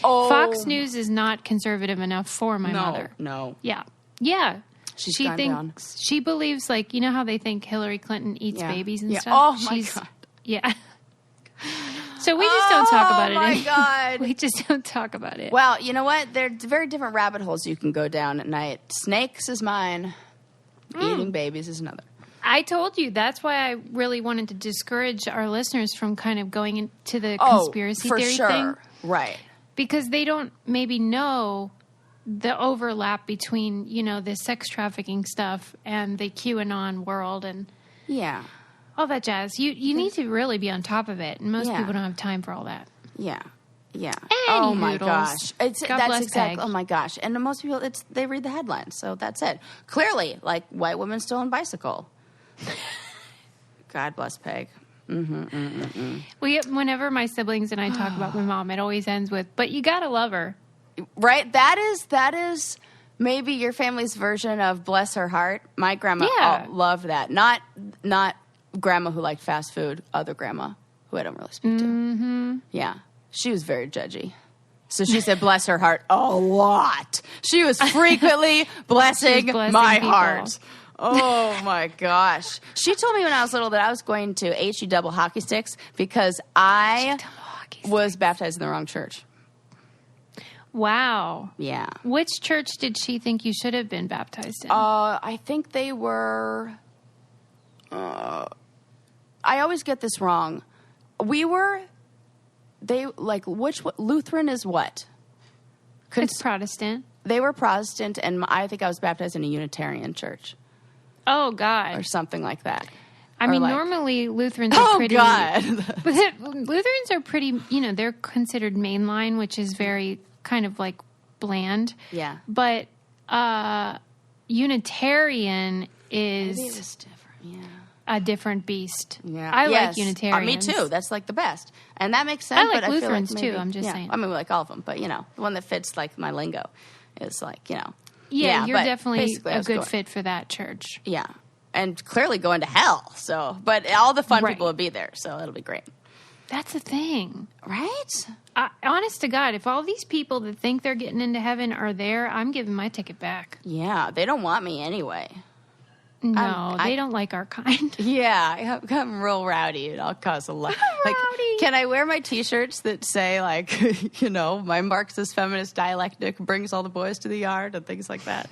Fox News is not conservative enough for my mother. No. Yeah. Yeah. She down. She believes, like, you know how they think Hillary Clinton eats babies and stuff? Oh, my God. Yeah. So we just don't talk about it. Oh, my God. We just don't talk about it. Well, you know what? There are very different rabbit holes you can go down at night. Snakes is mine. Eating babies is another. I told you. That's why I really wanted to discourage our listeners from kind of going into the conspiracy theory thing. Right. Because they don't maybe know the overlap between, you know, the sex trafficking stuff and the QAnon world and all that jazz. You need to really be on top of it, and most people don't have time for all that. Yeah. Yeah. Oh my gosh. That's exactly. Peg. Oh my gosh. And most people, they read the headlines, so that's it. Clearly, like, white women stolen bicycle. God bless Peg. Whenever my siblings and I talk about my mom, it always ends with, "But you gotta love her." Right? That is maybe your family's version of bless her heart. My grandma loved that. Not grandma who liked fast food, other grandma who I don't really speak to. Yeah. She was very judgy. So she said, bless her heart a lot. She was frequently blessing my people. heart. Oh, my gosh. She told me when I was little that I was going to HE double hockey sticks because I was baptized in the wrong church. Wow. Yeah. Which church did she think you should have been baptized in? I think they were... I always get this wrong. Lutheran is what? It's Protestant. They were Protestant, and I think I was baptized in a Unitarian church. Oh, God. Or something like that. I mean, normally Lutherans are pretty... Oh, God. Lutherans are pretty, you know, they're considered mainline, which is very kind of like bland. Yeah. But Unitarian is... Maybe it was different, yeah. A different beast. Yeah. I like Unitarians. Me too. That's like the best. And that makes sense. I like but Lutherans I feel like too. I'm just saying. I mean, we like all of them. But, you know, the one that fits like my lingo is like, you know. Yeah, you're definitely a good fit for that church. Yeah. And clearly going to hell. So, but all the fun people will be there. So it'll be great. That's the thing. Right? Honest to God, if all these people that think they're getting into heaven are there, I'm giving my ticket back. Yeah. They don't want me anyway. No, they don't like our kind. Yeah, I'm real rowdy, and I'll cause a lot. Like, can I wear my T-shirts that say, like, you know, my Marxist feminist dialectic brings all the boys to the yard and things like that?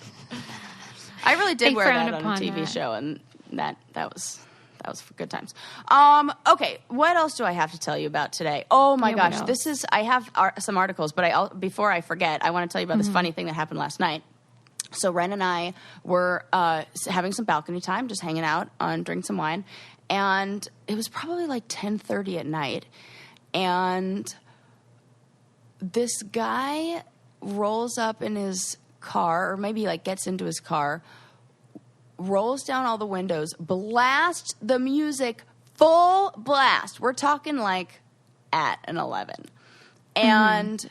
I really did wear that on a TV show, and that was for good times. Okay, what else do I have to tell you about today? Oh my gosh, I have some articles, but before I forget, I want to tell you about this funny thing that happened last night. So Ren and I were having some balcony time, just hanging out, drinking some wine. And it was probably like 10:30 at night. And this guy rolls up in his car, or maybe like gets into his car, rolls down all the windows, blasts the music full blast. We're talking like at an 11. And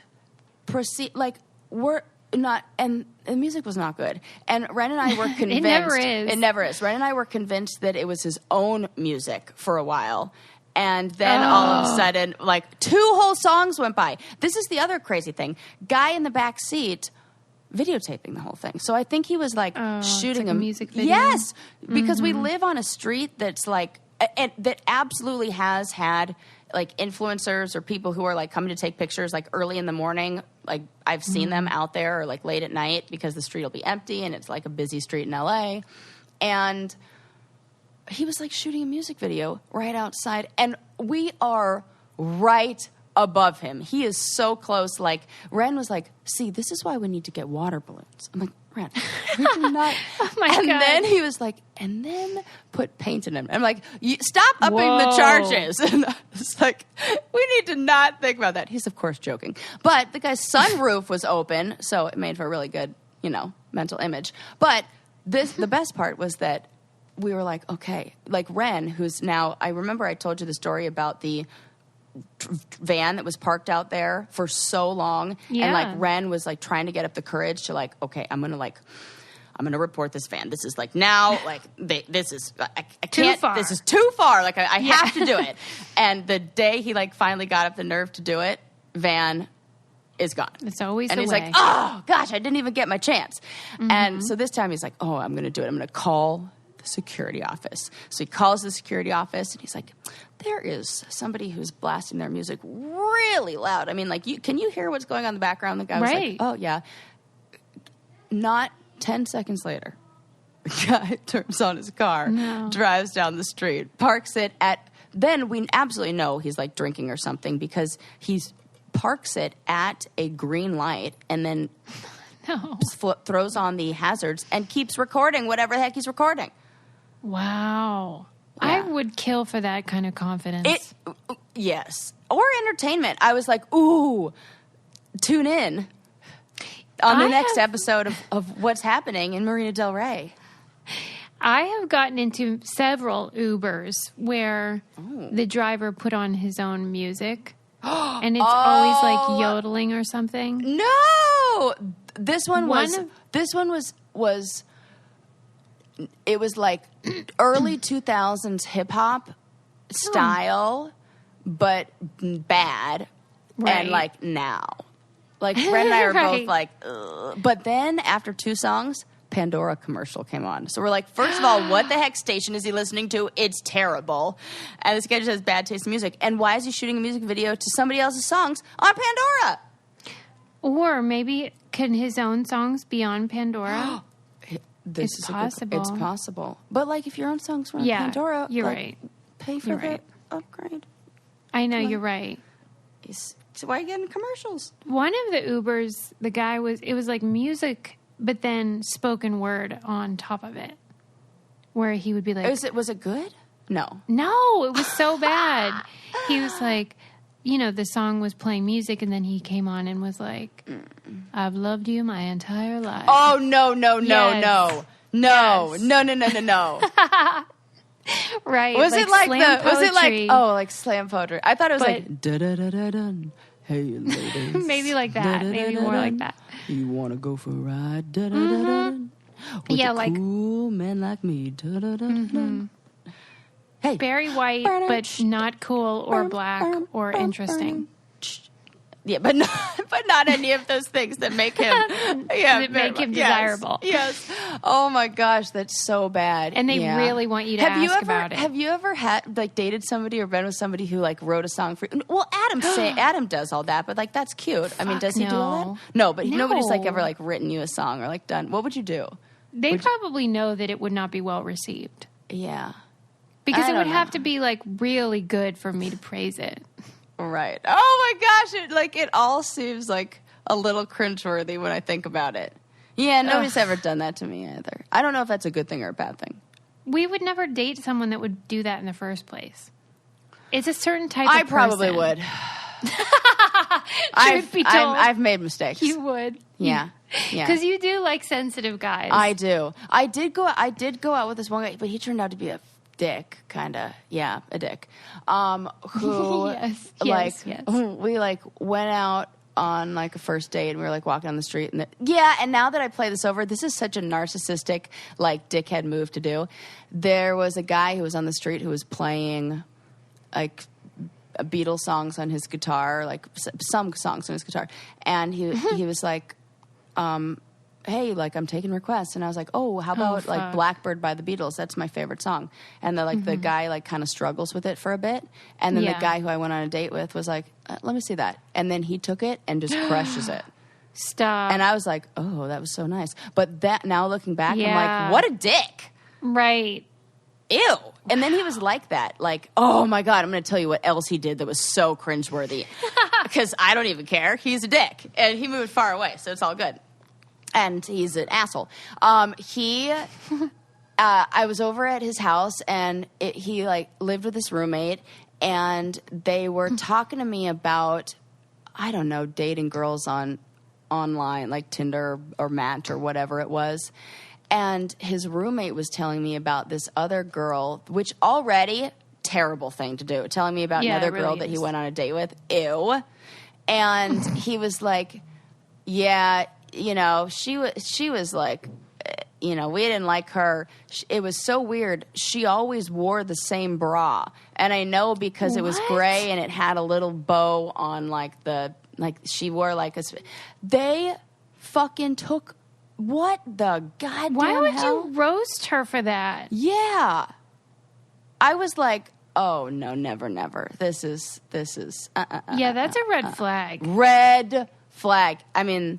proceed, like, we're not, and the music was not good. And Ren and I were convinced. It never is. It never is. Ren and I were convinced that it was his own music for a while. And then all of a sudden, like, 2 whole songs went by. This is the other crazy thing. Guy in the back seat videotaping the whole thing. So I think he was, like, shooting a music video? Yes, because we live on a street that's, like, and that absolutely has had, like, influencers or people who are, like, coming to take pictures, like, early in the morning. Like, I've seen them out there, or, like, late at night, because the street will be empty and it's, like, a busy street in L.A. And he was, like, shooting a music video right outside. And we are right above him. He is so close. Like, Ren was like, see, this is why we need to get water balloons. I'm like, Ren, we do not. Oh my and God. then he was like, and then put paint in him. I'm like, stop upping the charges. And I was like, we need to not think about that. He's, of course, joking. But the guy's sunroof was open, so it made for a really good, mental image. But the best part was that we were like, okay, like Ren, who's now, I remember I told you the story about the van that was parked out there for so long. Yeah. And like Ren was like trying to get up the courage to like, okay, I'm going to report this van. This is like now, like this is, I can't, too far. This is too far. Like I have to do it. And the day he like finally got up the nerve to do it, van is gone. It's always and the he's way. like, oh gosh, I didn't even get my chance. And so this time he's like, oh, I'm going to do it. I'm going to call the security office. So he calls the security office and he's like, there is somebody who's blasting their music really loud. I mean, like, can you hear what's going on in the background? The guy was like, oh yeah. Not 10 seconds later, the guy turns on his car, drives down the street, parks it at, then we absolutely know he's like drinking or something, because he's parks it at a green light and then throws on the hazards and keeps recording whatever the heck he's recording. Wow. Yeah. I would kill for that kind of confidence. Yes. Or entertainment. I was like, ooh, tune in on the next episode of what's happening in Marina Del Rey. I have gotten into several Ubers where the driver put on his own music. And it's always like yodeling or something. No! This one was it was like early 2000s hip hop style, but bad. Right. And like now. Like Ren and I were both like, ugh. But then after 2 songs, Pandora commercial came on. So we're like, first of all, what the heck station is he listening to? It's terrible. And this guy just has bad taste in music. And why is he shooting a music video to somebody else's songs on Pandora? Or maybe can his own songs be on Pandora? It's possible. It's possible. But like if your own songs were on Pandora, you're like, right. Pay for the upgrade. I know, you're right. So why are you getting commercials? One of the Ubers, the guy it was like music, but then spoken word on top of it, where he would be like, was it good? No, it was so bad. He was like, the song was playing music, and then he came on and was like, I've loved you my entire life. Oh no. Right. Was it like poetry. like slam poetry? I thought it was like da da da da da. Hey ladies. Maybe like that. Maybe more like that. You want to go for a ride? Da da da da. With a like cool man like me. Da da da da. Hey, Barry White, but not cool or black or interesting. Yeah, but not any of those things that make him desirable. Yes. Oh my gosh, that's so bad. And they really want you to ask about it. Have you ever had like dated somebody or been with somebody who like wrote a song for you? Well, Adam does all that, but like that's cute. I mean, does he do all that? No, but nobody's like ever like written you a song or like done. What would you do? They probably know that it would not be well received. Yeah. Because it would have to be like really good for me to praise it. Right. Oh my gosh! It all seems like a little cringeworthy when I think about it. Yeah, nobody's ever done that to me either. I don't know if that's a good thing or a bad thing. We would never date someone that would do that in the first place. It's a certain type of person. I probably would. Truth be told. I've made mistakes. You would. Yeah. Yeah. Because you do like sensitive guys. I do. I did go out with this one guy, but he turned out to be a dick, kind of. Yeah, a dick. Who, yes. we like went out on like a first date and we were like walking on the street and and now that I play this over, this is such a narcissistic like dickhead move to do. There was a guy who was on the street who was playing like Beatles songs on his guitar, like some songs on his guitar, and he was like, hey, like I'm taking requests, and I was like, oh, how about like Blackbird by the Beatles? That's my favorite song. And the guy like kind of struggles with it for a bit, and then the guy who I went on a date with was like, let me see that, and then he took it and just crushes it. Stop. And I was like, oh, that was so nice. But that now looking back, I'm like, what a dick. Right. Ew. And then he was like that. Like, oh my God, I'm going to tell you what else he did that was so cringeworthy. Because I don't even care. He's a dick. And he moved far away, so it's all good. And he's an asshole. I was over at his house, and he like lived with his roommate, and they were talking to me about, I don't know, dating girls online, like Tinder or Match or whatever it was. And his roommate was telling me about this other girl, which already terrible thing to do. Telling me about another girl that he went on a date with. Ew. And he was like, yeah, you know, she was like, you know, we didn't like her. It was so weird. She always wore the same bra. And I know because it was gray and it had a little bow on she wore like they fucking took. What the goddamn Why would hell? you roast her for that? Yeah. I was like, oh, no, never. This is Yeah, that's a red flag. Red flag. I mean,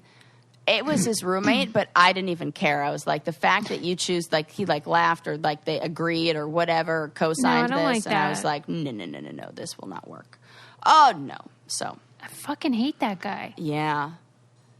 it was his roommate, but I didn't even care. I was like, the fact that you choose, like, he, like, laughed or, like, they agreed or whatever, co-signed No, I don't this. like and that. I was like, no, this will not work. Oh, no. So. I fucking hate that guy. Yeah.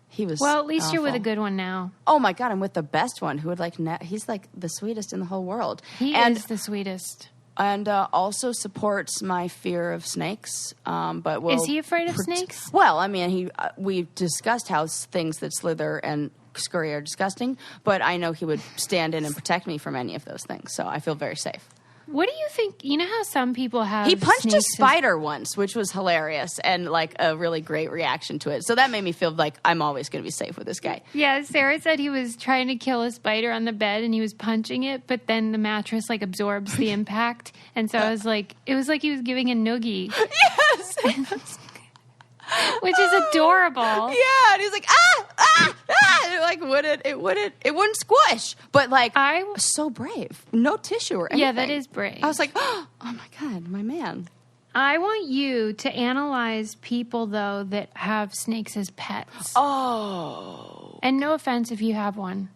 He was Well, at least awful. you're with a good one now. Oh my God, I'm with the best one who would like, he's like the sweetest in the whole world. He is the sweetest. And also supports my fear of snakes. But Is he afraid of snakes? Well, I mean, we've discussed how things that slither and scurry are disgusting, but I know he would stand in and protect me from any of those things. So I feel very safe. What do you think? You know how some people have He punched a snakes spider once, which was hilarious and like a really great reaction to it. So that made me feel like I'm always going to be safe with this guy. Yeah, Sarah said he was trying to kill a spider on the bed and he was punching it, but then the mattress like absorbs the impact. And so it was like he was giving a noogie. Yes. Which is adorable. Yeah, and he's like, and it wouldn't squish. But like, I was so brave. No tissue or anything. Yeah, that is brave. I was like, oh my God, my man. I want you to analyze people, though, that have snakes as pets. Oh. And no offense if you have one.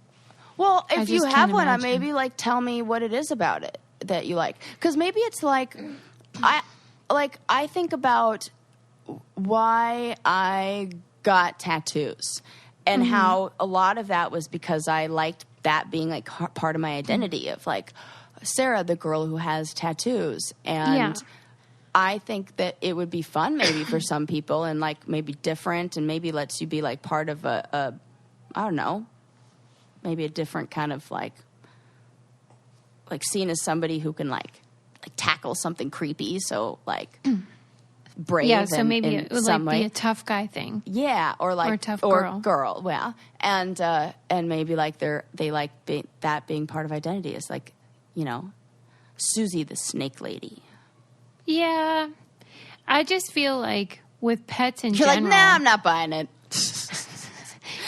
Well, if you have one, maybe like tell me what it is about it that you like. Because maybe it's like, I think about why I got tattoos and how a lot of that was because I liked that being like part of my identity of like Sarah, the girl who has tattoos. And I think that it would be fun maybe for some people and like maybe different and maybe lets you be like part of a I don't know, maybe a different kind of like seen as somebody who can like tackle something creepy. So like brave. Yeah, so in, in maybe it would some like be way. a tough guy thing. Yeah, or like or a tough girl. Girl, yeah, and maybe like they like that being part of identity is like, you know, Susie the snake lady. Yeah, I just feel like with pets in You're general, like, nah, I'm not buying it.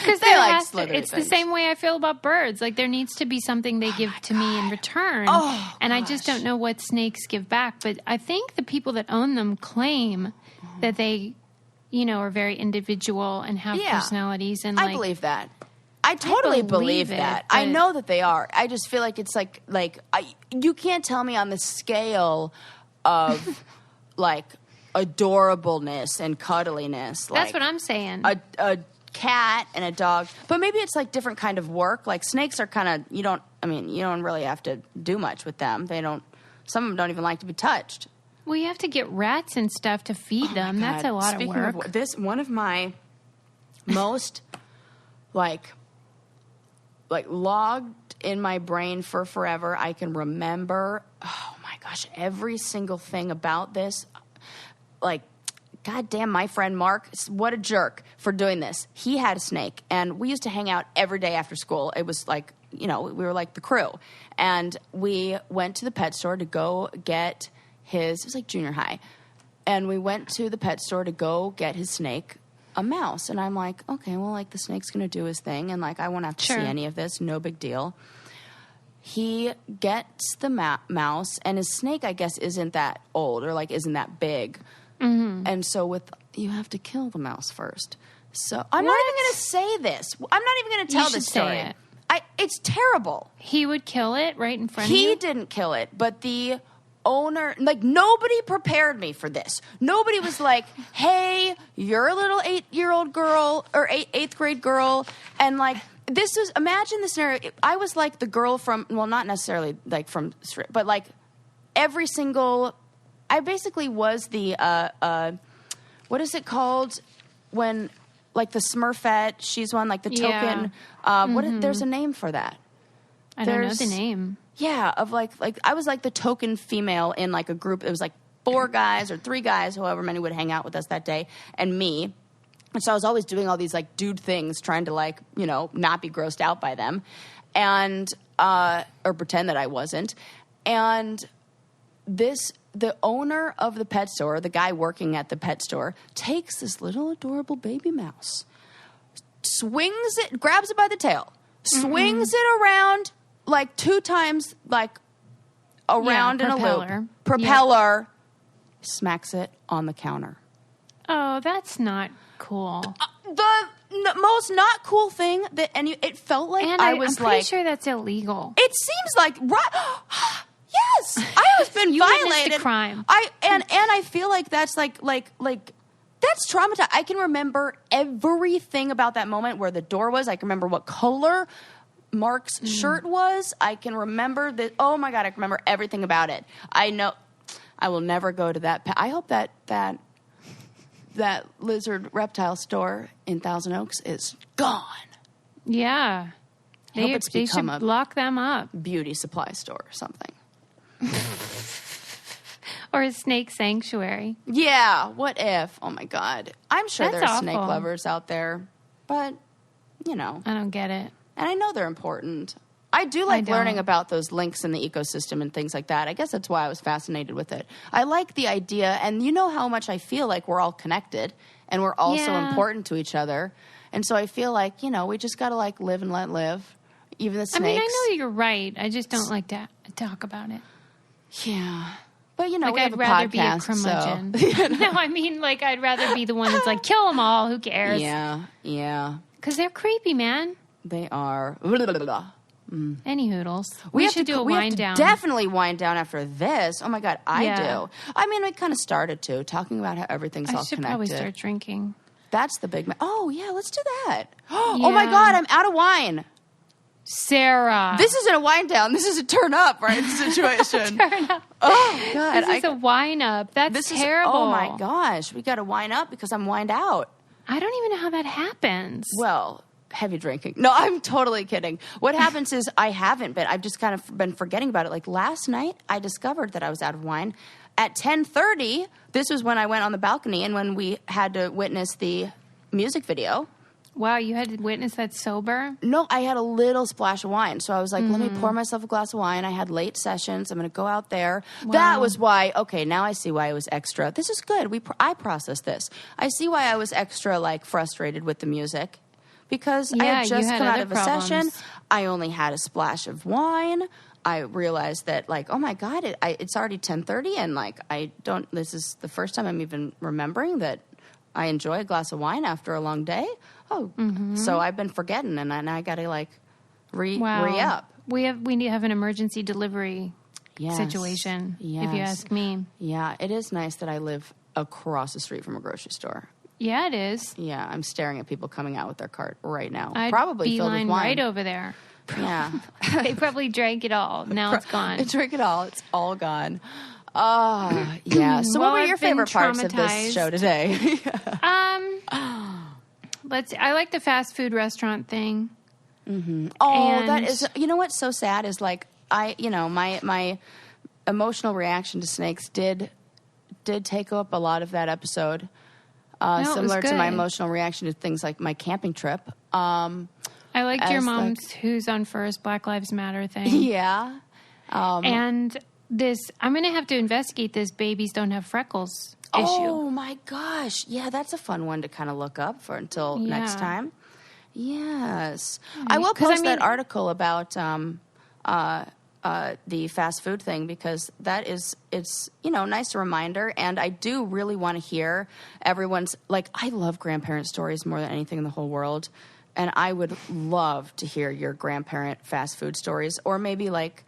Because it's the same way I feel about birds. Like there needs to be something they give to me in return. And I just don't know what snakes give back. But I think the people that own them claim that they, you know, are very individual and have personalities. And I believe that. I totally believe that. I know that they are. I just feel like it's like you can't tell me on the scale of like adorableness and cuddliness. That's what I'm saying. A cat and a dog, but maybe it's like different kind of work. Like snakes are kind of, you don't really have to do much with them. Some of them don't even like to be touched. Well, you have to get rats and stuff to feed them. That's a lot of work. This one of my most like logged in my brain for forever. I can remember, oh my gosh, every single thing about this. Like, goddamn, my friend Mark, what a jerk for doing this. He had a snake, and we used to hang out every day after school. It was like, we were like the crew. And we went to the pet store to go get it was like junior high. And we went to the pet store to go get his snake a mouse. And I'm like, okay, well, like the snake's going to do his thing. And like, I won't have to see any of this. No big deal. He gets the mouse, and his snake, I guess, isn't that old or like isn't that big. Mm-hmm. And so you have to kill the mouse first. So I'm not even going to say this. I'm not even going to tell this story. Say it. It's terrible. He would kill it right in front of you? He didn't kill it, but the owner, like, nobody prepared me for this. Nobody was like, hey, you're a little 8-year-old girl or eighth grade girl, and like, imagine the scenario. I was like the girl from, well, not necessarily like from, but like every single, I basically was the, what is it called when, like the Smurfette, she's one, like the token, there's a name for that. I don't know the name. Yeah, of like I was like the token female in like a group. It was like 4 guys or 3 guys, however many would hang out with us that day, and me. And so I was always doing all these like dude things, trying to like, not be grossed out by them, and or pretend that I wasn't. And the owner of the pet store, the guy working at the pet store, takes this little adorable baby mouse, swings it, grabs it by the tail, swings it around like 2 times, like around in a loop. Propeller. Smacks it on the counter. Oh, that's not cool. The most not cool thing it felt like I'm pretty sure that's illegal. It seems like yes, I have been violated. A crime. And I feel like that's like that's traumatizing. I can remember everything about that moment, where the door was. I can remember what color Mark's shirt was. I can remember that. Oh my God, I can remember everything about it. I know I will never go to that. I hope that lizard reptile store in Thousand Oaks is gone. Yeah. They should lock them up. Beauty supply store or something. Or a snake sanctuary. Yeah, what if? Oh my God. I'm sure there's snake lovers out there, but, I don't get it. And I know they're important. I do like learning about those links in the ecosystem and things like that. I guess that's why I was fascinated with it. I like the idea, and you know how much I feel like we're all connected, and we're all so important to each other. And so I feel like, we just got to like live and let live. Even the snakes. I mean, I know you're right. I just don't like to talk about it. Yeah. But, we I'd have a rather podcast, be a curmudgeon. No, I mean, like, I'd rather be the one that's like, kill them all. Who cares? Yeah. Because they're creepy, man. They are. Any hoodles. We should do a wind down. Definitely wind down after this. Oh, my God, I do. I mean, we kind of started to, talking about how everything's all connected. I should probably start drinking. That's the big... Oh, yeah, let's do that. Oh, my God, I'm out of wine. Sarah. This isn't a wind down. This is a turn up, right? Situation. Turn up. Oh, God. This is a wine up. That's terrible. Oh, my gosh. We got to wine up because I'm wined out. I don't even know how that happens. Well, heavy drinking. No, I'm totally kidding. What happens is I've just kind of been forgetting about it. Like last night, I discovered that I was out of wine. At 10:30, this was when I went on the balcony and when we had to witness the music video. Wow, you had to witness that sober? No, I had a little splash of wine. So I was like, let me pour myself a glass of wine. I had late sessions. I'm going to go out there. Wow. That was why, okay, now I see why I was extra. This is good. I processed this. I see why I was extra, like, frustrated with the music. Because I had just come out of a session. I only had a splash of wine. I realized that, like, oh, my God, it's already 10:30. And, like, this is the first time I'm even remembering that I enjoy a glass of wine after a long day. Oh, so I've been forgetting, and I got to like re-up. We need to have an emergency delivery situation, if you ask me. Yeah, it is nice that I live across the street from a grocery store. Yeah, it is. Yeah, I'm staring at people coming out with their cart right now. I'd probably filled with beeline wine. right over there. Yeah. They probably drank it all. Now it's gone. They drink it all. It's all gone. Yeah. So Well, what were I've your been favorite parts of this show today? I like the fast food restaurant thing. Mm-hmm. Oh, And- that is, you know what's so sad is like, my emotional reaction to snakes did take up a lot of that episode. Similar to my emotional reaction to things like my camping trip. I liked your mom's Who's on First, Black Lives Matter thing. Yeah. And this, I'm going to have to investigate this babies don't have freckles issue. Oh my gosh. Yeah, that's a fun one to kind of look up for until next time. Yes. I will post that article about the fast food thing because it's nice reminder, and I do really want to hear everyone's, like, I love grandparent stories more than anything in the whole world, and I would love to hear your grandparent fast food stories, or maybe like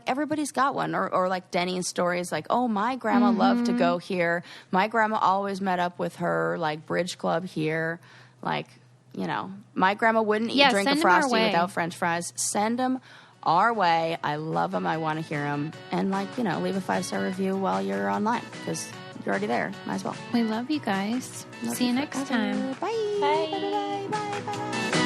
everybody's got one, or like Denny's stories, like, oh, my grandma loved to go here, my grandma always met up with her like bridge club here, like, my grandma wouldn't drink a Frosty without French fries. Send them our way. I love them. I want to hear them. And leave a 5-star review while you're online because you're already there. Might as well. We love you guys. See you next time. Bye. Bye. Bye. Bye. Bye. Bye.